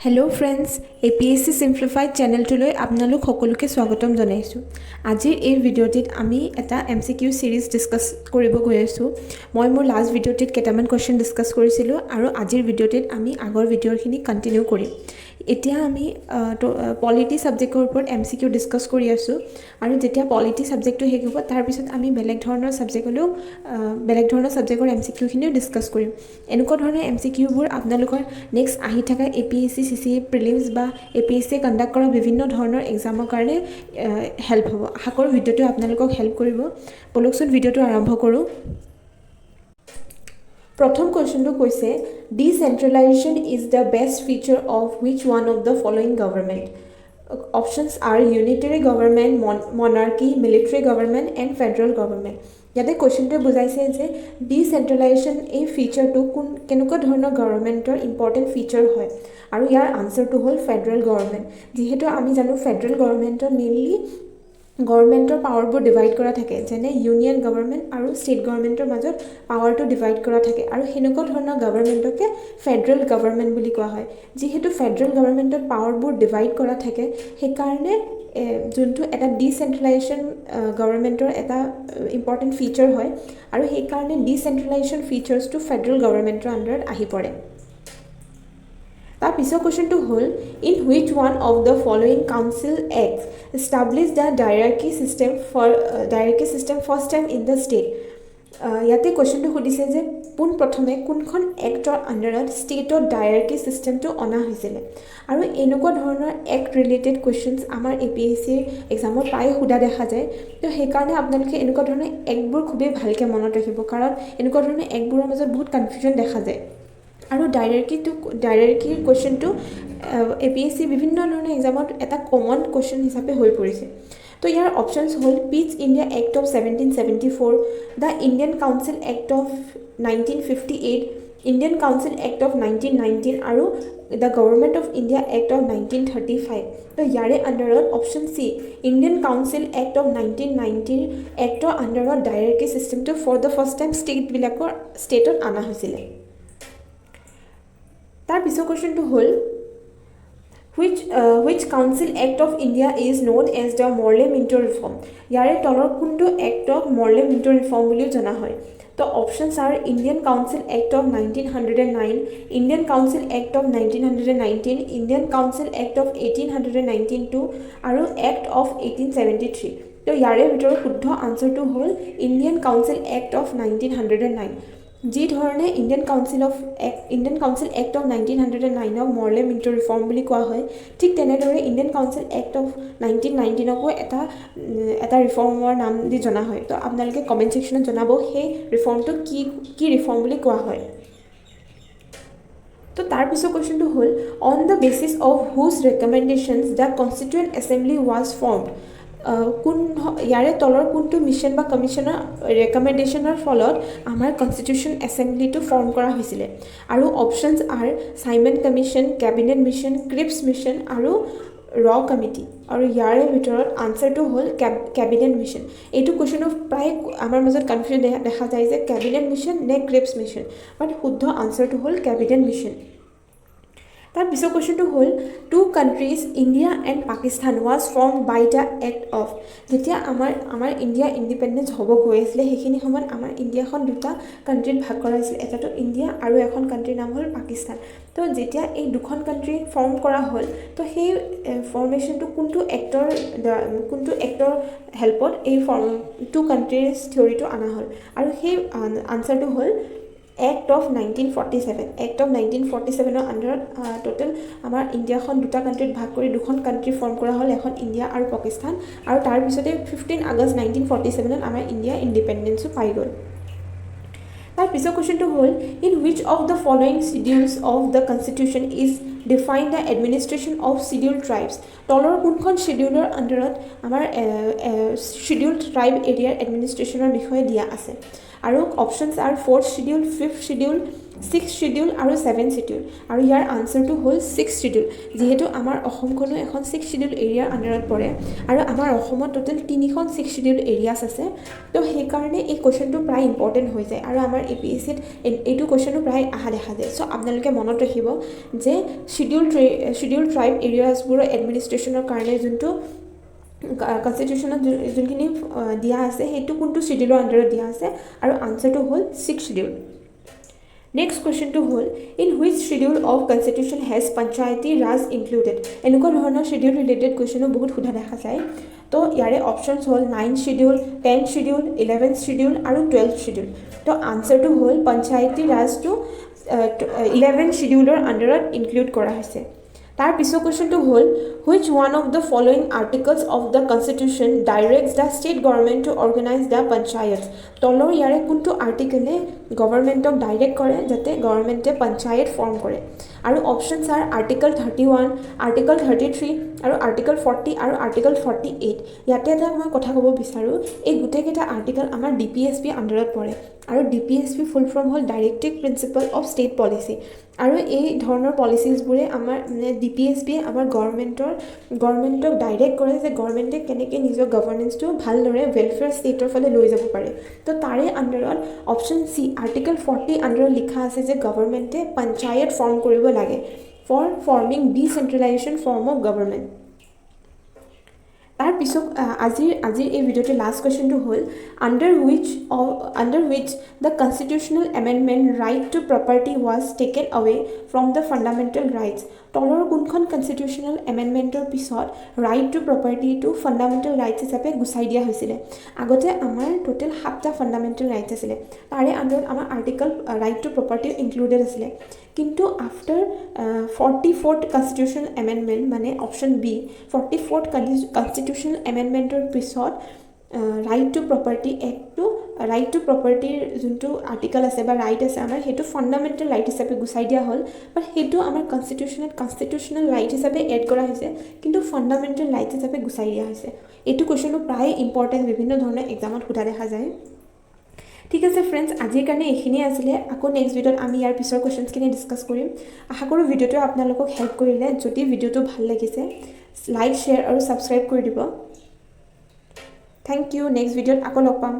Hello friends, APSC Simplified channel toলৈ আপোনালোক সকলোকে স্বাগতম জনাইছো। আজিৰ এই ভিডিঅ'টিত আমি এটা MCQ series ডিসকাস কৰিব গৈ আছো। মই মোৰ লাষ্ট ভিডিঅ'টিত কেইটামান কোৱেশ্চন ডিসকাস কৰিছিলো আৰু আজিৰ ভিডিঅ'টিত আমি আগৰ ভিডিঅ'ৰখিনি কন্টিনিউ কৰিম। এতিয়া আমি পলিটি সাবজেক্টৰ ওপৰত MCQ ডিসকাস কৰি আছো আৰু যেতিয়া পলিটি সাবজেক্টটো শেষ হ'ব তাৰ পিছত আমি বেলেগ ধৰণৰ সাবজেক্টৰ MCQ খিনিও ডিসকাস কৰিম। এনেকুৱা ধৰণৰ MCQ বোৰ আপোনালোকৰ নেক্সট আহি থকা APSC CCE প্ৰিলিমছ বা APSC কণ্ডাক্ট কৰা বিভিন্ন ধৰণৰ এক্সামৰ কাৰণে হেল্প হ'ব। আশা কৰোঁ ভিডিঅ'টো আপোনালোকক হেল্প কৰিব। বলকচোন ভিডিঅ'টো আৰম্ভ কৰোঁ। প্ৰথম কোৱেশ্চনটো কৈছে decentralisation is the best feature of which one of the following government. Options are unitary government, monarchy, military government and federal government. ইয়াতে কোৱেশ্চনটোৱে বুজাইছে যে ডিসেন্ট্ৰেলাইজেশ্যন এই ফিচাৰটো কেনেকুৱা ধৰণৰ গভৰ্ণমেণ্টৰ ইম্পৰ্টেণ্ট ফিচাৰ হয় আৰু ইয়াৰ আনচাৰটো হ'ল ফেডাৰেল গভৰ্ণমেণ্ট। যিহেতু আমি জানো ফেডাৰেল গভৰ্ণমেণ্টৰ মেইনলি গভৰ্ণমেণ্টৰ পাৱাৰবোৰ ডিভাইড কৰা থাকে, যেনে ইউনিয়ন গভৰ্ণমেণ্ট আৰু ষ্টেট গভৰ্ণমেণ্টৰ মাজত পাৱাৰটো ডিভাইড কৰা থাকে আৰু সেনেকুৱা ধৰণৰ গভৰ্ণমেণ্টকে ফেডাৰেল গভৰ্ণমেণ্ট বুলি কোৱা হয়। যিহেতু ফেডাৰেল গভৰ্ণমেণ্টত পাৱাৰবোৰ ডিভাইড কৰা থাকে সেইকাৰণে যোনটো এটা ডিচেন্ট্ৰেলাইজেশ্যন গভৰ্ণমেণ্টৰ এটা ইম্পৰ্টেণ্ট ফিচাৰ হয় আৰু সেইকাৰণে ডিচেন্ট্ৰেলাইজেশ্যন ফিচাৰ্ছটো ফেডাৰেল গভৰ্ণমেণ্টৰ আণ্ডাৰত আহি পৰে। তাৰ পিছৰ কোৱেশ্চনটো হ'ল in which one of the following council acts establish the dyarchy system first time in the state. ইয়াতে কুৱেশ্যনটো সুধিছে যে পোনপ্ৰথমে কোনখন এক্টৰ আণ্ডাৰত ষ্টেটত ডায়েৰাৰ্কি চিষ্টেমটো অনা হৈছিলে আৰু এনেকুৱা ধৰণৰ এক্ট ৰিলেটেড কুৱেশ্যনছ আমাৰ APSC এক্সামত প্ৰায় সোধা দেখা যায়। তো সেইকাৰণে আপোনালোকে এনেকুৱা ধৰণৰ এক্টবোৰ খুবেই ভালকৈ মনত ৰাখিব, কাৰণ এনেকুৱা ধৰণৰ এক্টবোৰৰ মাজত বহুত কনফিউজন দেখা যায় আৰু ডায়েৰাৰ্কিৰ কুৱেশ্যনটো APSC বিভিন্ন ধৰণৰ এক্সামত এটা কমন কুৱেশ্যন হিচাপে হৈ পৰিছে। তো ইয়াৰ অপশ্যনছ হ'ল Pitt's India Act of 1774, the Indian Council Act of 1958, Indian Council Act of 1919 আৰু the Government of India Act of 1935। তো ইয়াৰে আণ্ডাৰত option C Indian Council Act of 1919 এক্টৰ আণ্ডাৰত ডায়েৰাৰ্কি চিষ্টেমটো ফৰ দ্য ফাৰ্ষ্ট টাইম ষ্টেটত অনা হৈছিলে। তাৰ পিছৰ কুৱেশ্যনটো হ'ল which council act of India is known as the Morley-Minto reform। ইয়াৰে তলৰ কোনটো এক্টক Morley-Minto reform বুলিও জনা হয়। তো options R Indian Council Act of 1909, Indian Council Act of 1919, Indian Council Act of 1892 আৰু এক্ট অফ 1873। তো ইয়াৰে ভিতৰত শুদ্ধ আনচাৰটো হ'ল ইণ্ডিয়ান কাউন্সিল এক্ট অফ 1909। যি ধৰণে ইণ্ডিয়ান কাউন্সিল এক্ট অফ 1909ক Morley-Minto ৰিফৰ্ম বুলি কোৱা হয়, ঠিক তেনেদৰে ইণ্ডিয়ান কাউন্সিল এক্ট অফ 1919কো এটা ৰিফৰ্মৰ নাম দি জনা হয়। তো আপোনালোকে কমেণ্ট ছেকশ্যনত জনাব সেই ৰিফৰ্মটো কি ৰিফৰ্ম বুলি কোৱা হয়। তো তাৰ পিছৰ কুৱেশ্যনটো হ'ল on the basis of whose recommendations the Constituent Assembly was formed. ইয়াৰে তলৰ কোনটো মিছন বা কমিশ্যনৰ ৰেকমেণ্ডেশ্যনৰ ফলত আমাৰ কনষ্টিটিউশ্যন এছেম্বলিটো ফৰ্ম কৰা হৈছিলে আৰু options R Simon commission, cabinet mission, Cripps mission আৰু ৰ কমিটি। আৰু ইয়াৰে ভিতৰত আনচাৰটো হ'ল কেবিনেট মিছন। এইটো কুৱেশ্যনত প্ৰায় আমাৰ মাজত কনফিউজন দেখা যায় যে কেবিনেট মিছন নে ক্ৰিপছ মিছন, বাট শুদ্ধ আনচাৰটো হ'ল কেবিনেট মিছন। তাৰ পিছৰ কুৱেশ্যনটো হ'ল two countries India and Pakistan was form by the act of. যেতিয়া আমাৰ ইণ্ডিয়া ইণ্ডিপেণ্ডেঞ্চ হ'ব গৈ আছিলে সেইখিনি সময়ত আমাৰ ইণ্ডিয়াখন দুটা কাণ্ট্ৰিত ভাগ কৰা হৈছিল, এটাটো ইণ্ডিয়া আৰু এখন কাণ্ট্ৰিৰ নাম হ'ল পাকিস্তান। তো যেতিয়া এই দুখন কাণ্ট্ৰি ফৰ্ম কৰা হ'ল তো সেই ফৰ্মেশ্যনটো কোনটো এক্টৰ হেল্পত এই টু কাণ্ট্ৰিজ থিয়ৰিটো অনা হ'ল আৰু সেই আনচাৰটো হ'ল এক্ট অফ 1947। এক্ট অফ 1947ৰ আণ্ডাৰত টোটেল আমাৰ ইণ্ডিয়াখন দুটা কাণ্ট্ৰিত ভাগ কৰি দুখন কাণ্ট্ৰি ফৰ্ম কৰা হ'ল, এখন ইণ্ডিয়া আৰু পাকিস্তান। আৰু তাৰপিছতে 15 আগষ্ট 1947ত আমাৰ ইণ্ডিয়া ইণ্ডিপেণ্ডেঞ্চো পাই গ'ল। তাৰ পিছৰ কুৱেশ্যনটো হ'ল in which of the following schedules of the constitution is define the administration of schedule tribes. তলৰ কোনখন শিডিউলৰ আণ্ডাৰত আমাৰ শিডিউল ট্ৰাইব এৰিয়াৰ এডমিনিষ্ট্ৰেশ্যনৰ বিষয়ে দিয়া আছে আৰু options R 4th schedule, 5th schedule, 6 schedule আৰু 7 শিডিউল আৰু ইয়াৰ আনসাৰটো হ'ল 6 শিডিউল যেহেতু আমাৰ অসমখনো এখন 6 শিডিউল এৰিয়াৰ আন্ডাৰত পৰে আৰু আমাৰ অসমত টোটাল 3খন 6 শিডিউল এৰিয়াছ আছে তো সেই কাৰণে এই কোৱেশ্চনটো প্ৰায় ইম্পৰ্টেন্ট হৈ যায় আৰু আমাৰ এপিএসসিত এইটো কোৱেশ্চনটো প্ৰায় আহা দেখা যায় সো আপোনালোকে মনত ৰাখিব যে শিডিউল ট্ৰাইব এৰিয়াছবোৰৰ এডমিনিষ্ট্ৰেশ্যনৰ কাৰণে যোনটো কনস্টিটিউশনত যোনখিনি দিয়া আছে সেইটো কোনটো শিডিউলৰ আন্ডাৰত দিয়া আছে আৰু আনসাৰটো হ'ল 6 schedule Next question to hold in which schedule of constitution has panchayati raj included এনেকুৱা ধৰণৰ schedule related question বহুত খুদা দেখা যায় তো ইয়াৰে options হ'ল 9 schedule 10 schedule 11 schedule আৰু 12 schedule তো answer to হ'ল panchayati raj to 11 scheduler underত include কৰা হৈছে তাৰ পিছৰ কোৱেশ্চনটো হ'ল which one of the following articles of the constitution directs the state government to organize the panchayats তলৰ ইয়াৰে কোনটো আৰ্টিকেলে গভৰ্নমেণ্টক ডাইৰেক্ট কৰে যাতে গভৰ্নমেণ্টে পঞ্চায়ত ফৰ্ম কৰে আৰু অপচনছ আৰ আৰ্টিকল 31 আৰ্টিকল 33 আৰু আৰ্টিকল 40 আৰু আৰ্টিকল 48 ইয়াতে এটা মই কথা ক'ব বিচাৰো এই গুটেকেটা আৰ্টিকল আমাৰ ডিপিএসপি আন্ডাৰত পৰে আৰু ডিপিএসপি ফুল ফৰ্ম হ'ল directive principle of state policy আৰু এই ধৰণৰ পলিচিজবোৰে আমাৰ ডিপিএসপি আমাৰ গভৰ্নমেণ্টক ডাইৰেক্ট কৰে যে গভৰ্নমেণ্টে কেনেকৈ নিজৰ গভৰ্নেন্সটো ভালদৰে ৱেলফেয়াৰ ষ্টেটৰ ফালে লৈ যাব পাৰে তো তাৰে আন্ডাৰত অপচন সি আৰ্টিকল 40 আন্ডাৰত লিখা আছে যে গভৰ্নমেণ্টে পঞ্চায়ত ফৰ্ম কৰিব লাগে for forming decentralisation form of government তাৰ পিছত আজিৰ এই ভিডিঅ'টো লাষ্ট কোৱেশ্চনটো হ'ল under which the constitutional amendment right to property was taken away from the fundamental rights তলৰ কোনখন কনস্টিটিউশনাল এমেন্ডমেন্টৰ পিছত right to property to fundamental rights হিচাপে গুচাই দিয়া হৈছিল আগতে আমাৰ টোটাল 7টা ফান্ডামেন্টাল ৰাইটস আছিল তাৰে আন্ডাৰত আমাৰ article right to property included আছিল কিন্তু আফটাৰ 44th কনস্টিটিউশনাল এমেন্ডমেন্ট মানে অপশন বি 44th কনস্টিটিউশনাল এমেন্ডমেন্টৰ পিছত ৰাইট টু প্ৰপাৰ্টি এক্টটো ৰাইট টু প্ৰপাৰ্টিৰ যোনটো আৰ্টিকল আছে বা ৰাইট আছে আমাৰ সেইটো ফান্ডামেন্টাল ৰাইট হিচাপে গুচাই দিয়া হ'ল বাট সেইটো আমাৰ কনস্টিটিউশনাল ৰাইট হিচাপে এড কৰা হৈছে কিন্তু ফান্ডামেন্টাল ৰাইট হিচাপে গুচাই দিয়া হৈছে এইটো কোৱেশ্চনটো প্ৰায় ইম্পৰ্টেন্ট বিভিন্ন ধৰণৰ এক্সামত সোধা দেখা যায় ঠিক আছে ফ্ৰেন্ডছ আজিৰ কাৰণে এইখিনিয়ে আছিলে আকৌ নেক্সট ভিডিঅ'ত আমি ইয়াৰ পিছৰ কোৱেশ্চনছখিনি ডিছকাছ কৰিম আশা কৰোঁ ভিডিঅ'টো আপোনালোকক হেল্প কৰিলে যদি ভিডিঅ'টো ভাল লাগিছে লাইক শ্বেয়াৰ আৰু ছাবস্ক্ৰাইব কৰি দিব থ্যাংক ইউ নেক্সট ভিডিঅ'ত আকৌ লগ পাম